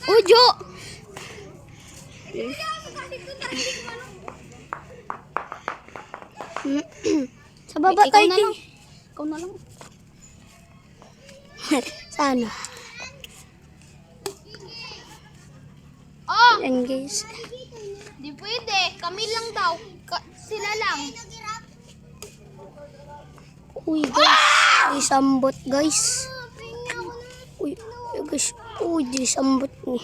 Ujo. Sa baba tayo. Ikaw na lang. Sana. Oh! Yan guys. Di pwede. Kami lang daw. Sila lang. Uy guys. Isambot guys. Uy guys. Uy isambot ni.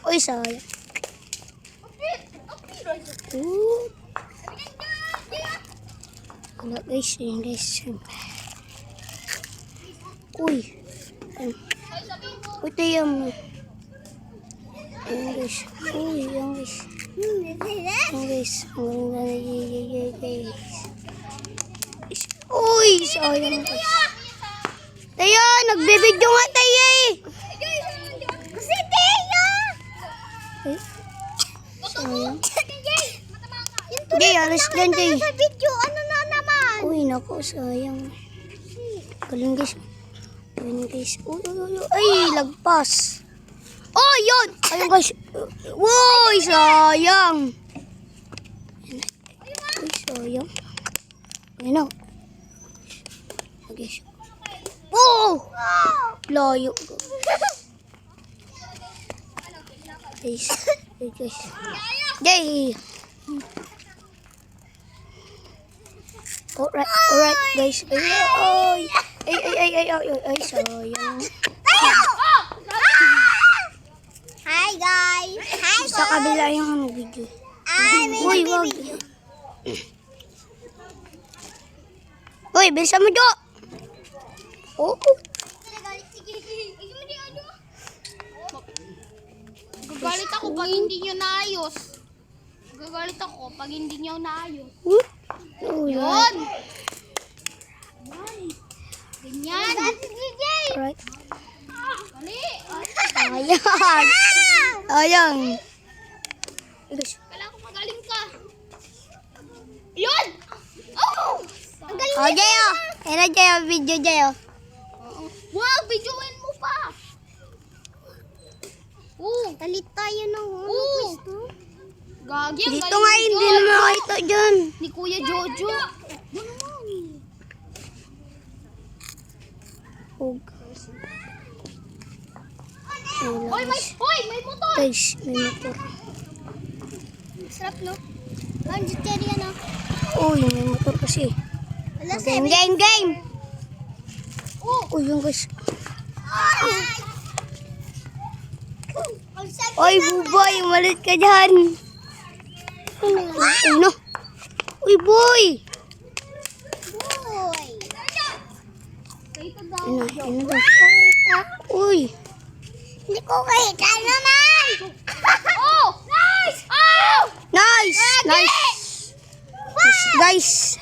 Uy sayang. Wala guys. Yan guys. Uy. Uy tayo mo. Yan guys. Uy yan guys. Yan guys. Uy sayang guys. Tayo nagbibidyo nga tayo eh. Kasi Teo! Ay. Sayang. Jay, alas dyan Jay. Sa video, ano na naman? Uy naku sayang. Galing guys. Galing guys. Uy. Ay lagpas. Oh yun. Ayun guys. Uy sayang. Uy sayang. Ayun na. Guys. Oh! Layo. Guys. Guys. Jay. Alright guys. Ay sayang. Hi guys! Hi Sa kabila yung video. Uy, wag. Uy, bilisan mo Jo. Oh. Gagalit ako pag hindi nyo naayos. Gagalit ako pag hindi nyo naayos. Oh, Yun! Ganyan! Alright. Mali! Ayan. Ayan. Guys. Kailangan ko magaling ka. Yun! Oh! Ang galing Oh, Jayo. Ayan Jayo, video Jayo. Wow! Videoin mo pa! Talit tayo ng pwesto. Gagi, ang Dito galing nga, ni hindi Jojo. na makita dyan. Ni Kuya Jojo. Hug. May motor! Guys, may motor. Sarap, no? Ang jittery yan, ah. Uy, may motor kasi. Alas, Game. Uy, yung guys. Uy, buboy, umalit ka dyan. Ano? Uy, boy. Ano daw? Uy. Hindi ko kita naman! Oh! Nice! Oh! Nice! Guys.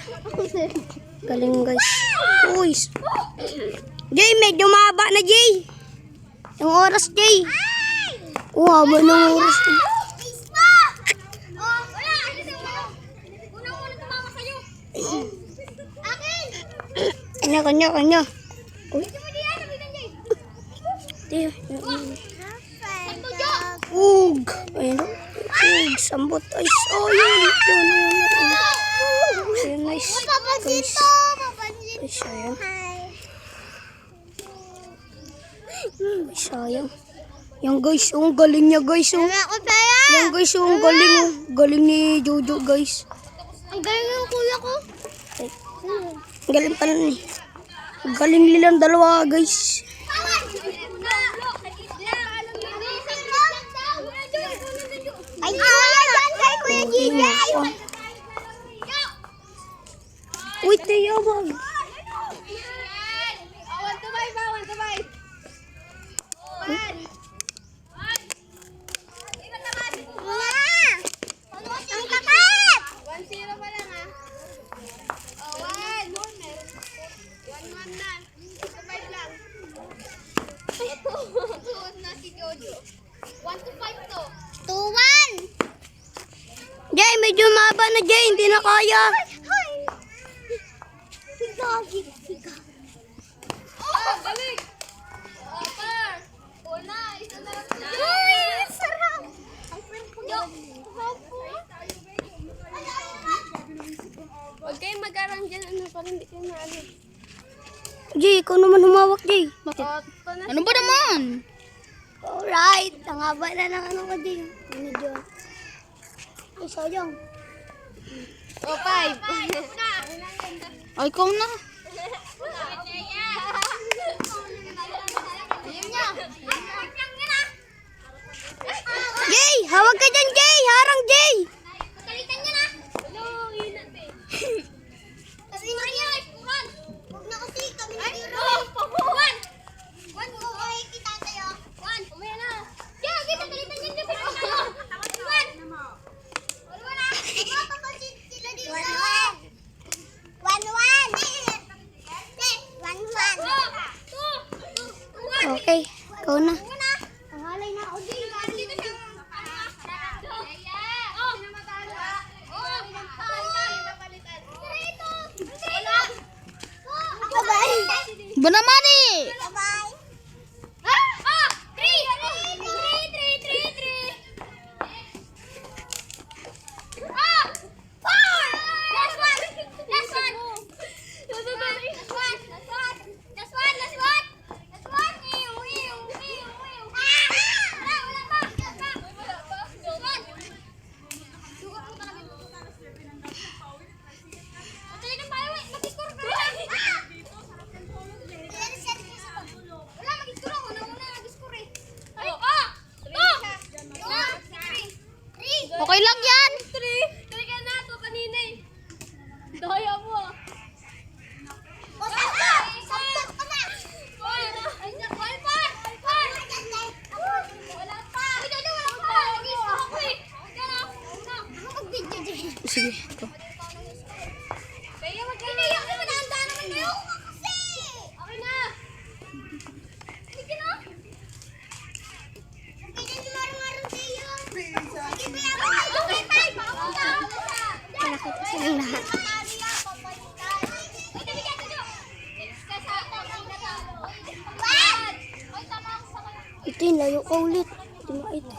Galing guys. Uy. Jay, medyo mahaba na Jay. Yung oras Jay. Haba ng oras. Kanya. Uy. Ug. Ayun. Ug. Sambot. Ay, sayang. Ayun, nice. Guys. Ay, sayang. Ay, sayang. Yung guys, ang galing niya guys. Yung guys, ang galing. Galing ni Jojo guys. Ang galing ng kuya ko. Ang galing pala ni. Ang galing nilang dalawa guys. Ay, kuya, kay Kuya Gigi. Uy, tayo wag. Want to buy. Ang kakat! 1-0 pa lang, ah. Oh, 1. 1-1 na. 2-5 lang. Tuon na si Jojo. 1-5 to. 2-1! Jay, medyo mahaba na Jay. Hindi na kaya. Hi! Sigagi. Jay, ikaw naman humawak, Jay. Bakit? Ano ba naman? Alright. Ang haba na ng ano ko, Jay. Ano dyan? Ay, sayang. Oh, 5. Ay, ikaw na. Jay, hawag ka dyan, Jay. Harang, Jay. Pagalitan niya na. Hello, yun na, be. Kasi Maria, Juan. Huwag na kasi kami na hero. Juan. Juan, okay, kita tayo. Juan, umaya na. Yeah, kita pagalitan niya niya. Juan. Juan na. Mapapasit sila dito. Juan. Okay, ikaw na. Pangalay na ako din. Dito siya. Ba naman eh! Bye-bye! Ah! 3! 3! Ah! 4! Last one! Last one! Last one! Ew! Ah! Wala pa! Last one! Sugat mo talaga. Matali ng payo eh! Mag-score ka! Ah! Wala, mag-score ako. Nauna, mag-score eh. Ay, okay lang yan. 3. Talaga na ito kanina eh. Daya mo ah. Saktot ka na. Wala pa. Wala pa. Mag-score ako eh. Ako mag-video dyan. Sige, ikaw. Kaya mag-iiyak naman. Dahan-dahan naman kayo. Kasi. Okay na. Sige na. Okay na, marang-marang kayo. Sige, kuya. Okay, bye. Papunta ako sa... Nakita silang lahat. Uy, tabi ka, tabi. Kasi ako, What? Uy, tama ako sa kanya. Ito yung layo ka ulit. Di mo ito.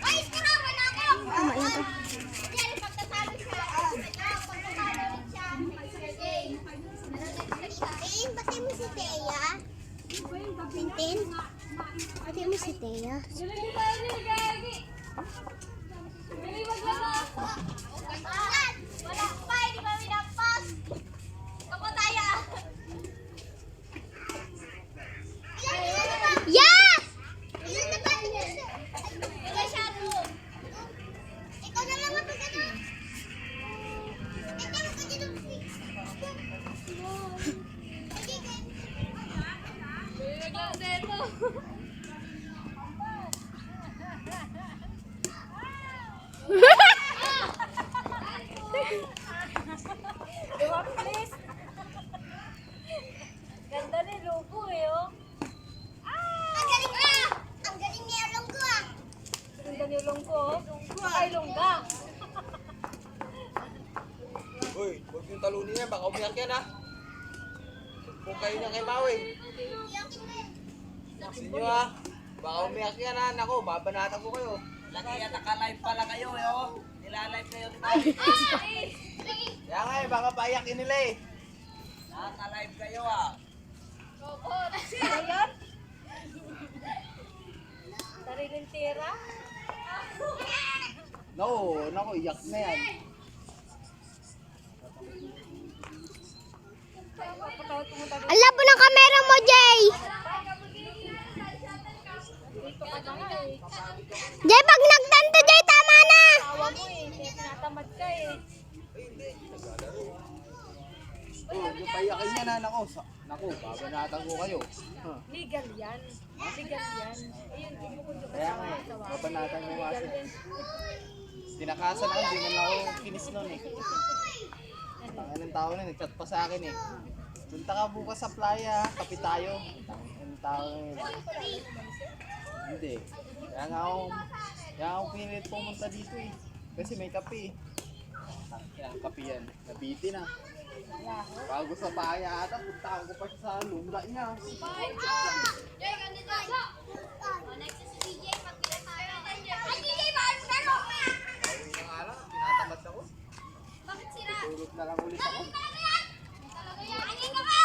Ay, iskurawan na ako. Tama na to. Yan, pagkatalo siya. Pagkatalo ulit siya. Batay mo si Teya. Tintin? Batay mo si Teya. Wala pa, hindi pa minapos. Kapo tayo. Yes! Ilan na ba? Ilan siya to? Ikaw na lang ang pagkana. Ikaw na ka dito. Ganda ni logo eh, oh. Ang galing ah! Ang galing ni Along ko ah! Ganda ni longgo, oh. Ay, longga. Uy, huwag yung talunin yan, baka umiyak yan ha. Kung kayo niya kay Maui. Sabi nyo ha, baka umiyak yan ha. Nako, babanatan ko kayo. Lagi yan, naka-live pala kayo eh, oh. Nila-live kayo ni Maui. Kaya nga eh, baka paiyakin nila eh. Naka-live kayo ah. Ayan. Sariling tira. No, nako, iyak na yan. Ang labo ng kamera mo, Jay! Jay, pag nagtanto, Jay, tama na! Tawa mo eh. Kaya tinatamad ka eh. Oh, yung paiyakin niya na, nako. Nako, babanatan ko kayo. Huh. Legal yan. Legal yan. Ayun, ibukod yung Kaya nga eh, babanatan ko kasi. Tinakasan ako, hindi man ako kinis nun eh. Tangan ng tao na, nagchat pa sa akin eh. Punta ka bukas sa playa, kape tayo. Ang tao na yun. Hindi. Kaya ako pinilit pumunta dito eh. Kasi may kape eh. Yan, kape yan. Nabiti na. Bago sa playa ata, puntahan ko pa siya sa lungga niya. Jay, ganito. Next is si DJ. Pagpila tayo. Ay, DJ, bakit mo na? Ayun na nga lang, tinatamad ako. Bakit sila? Tulog na lang ulit ako. Talaga yan. Talaga yan. Ay, hindi ka ba?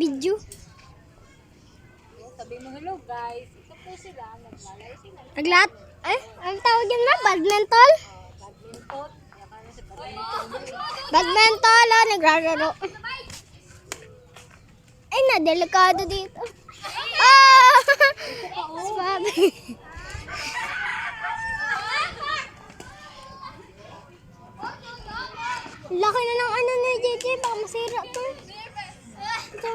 Video. Sabi mo, hello guys. Ito po sila. Naglalaro sila. Naglat? Eh, ang tawag yan na? Badminton? Badminton. Kaya ka na sa badminton. Badminton, nagrararo. Ay, delikado dito. Ah! Sabi. Laki na ng ano ni JJ, baka masira to. Ito.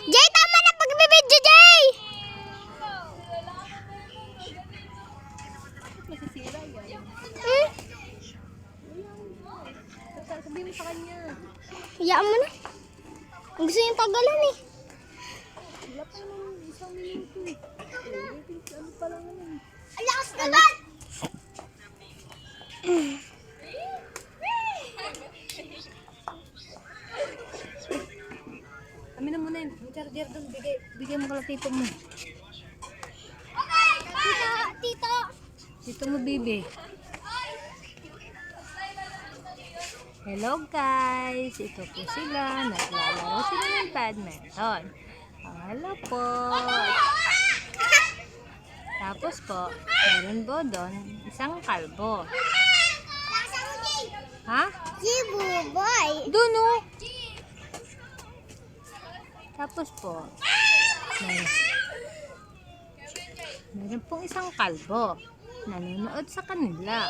Jay, tama na pagbibidyo, Jay! Masisira yan. Hmm? Sabi mo sa kanya. Hayaan mo na. Ang gusto yung tagalan eh. Wala pa naman 1 minuto. Ano pa lang naman. Ang lakas naman! Kami na muna yun. Yung charger doon. Bigay mo kalatipo mo. Tito! Dito mo, bibi. Hello guys! Ito po sila. Naglalaro sila ng badminton. Hello po. Tapos po, meron po doon isang kalbo. Ha? Jibu, boy! Doon o. Tapos po, meron pong isang kalbo. Nanonood sa kanila.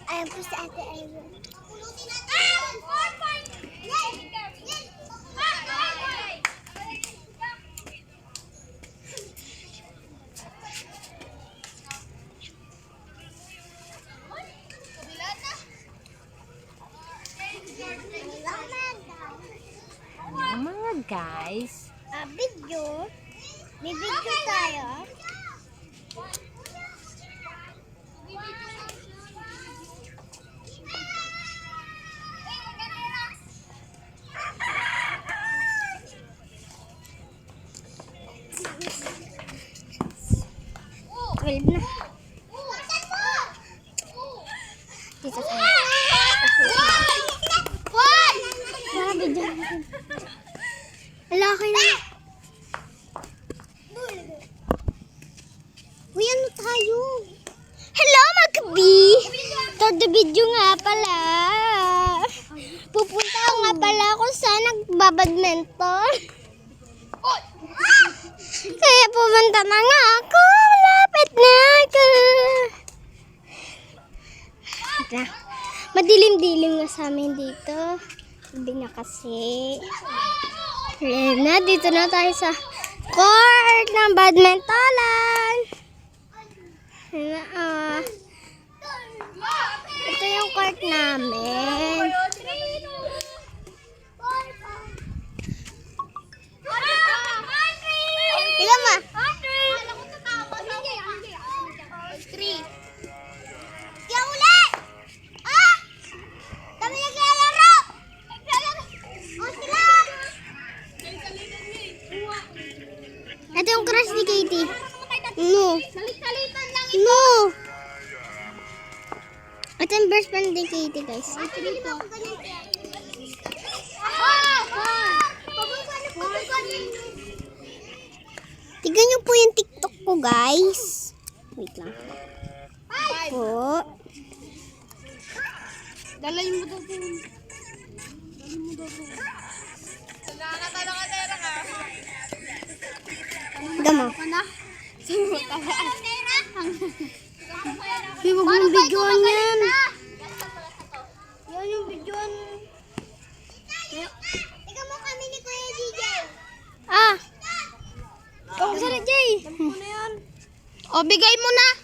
Ayan po si Ate Iron. Ang mga guys, Video. May video tayo. Wait na. Dito tayo. Grabe dyan. Laki na. Uy, ano tayo? Hello, Magbi! Todo video nga pala. Pupunta nga pala ako sa nagbabadminton. Kaya pupunta na nga ako. Lapit na ako. Ito. Madilim-dilim nga sa amin dito. Sabi na kasi. Ayan na, dito na tayo sa court ng badmintonan. Ayan na, ito yung court namin. Tignan mo. Kaya ulit! Ah! Kami naglalaro! O sila! Ito yung crush ni Katie. No. Salit-salitan lang No. Ito yung best friend ni Katie, guys. Tignan nyo po yung TikTok ko, guys. Wait lang. Po. dalayin mo daw po. Tignan mo. Uy, wag mong videoan yan. Yan yung videoan. Tingnan mo kami ni Kuya DJ. Ah. Ikaw, Sarah Jay. O, bigay mo na.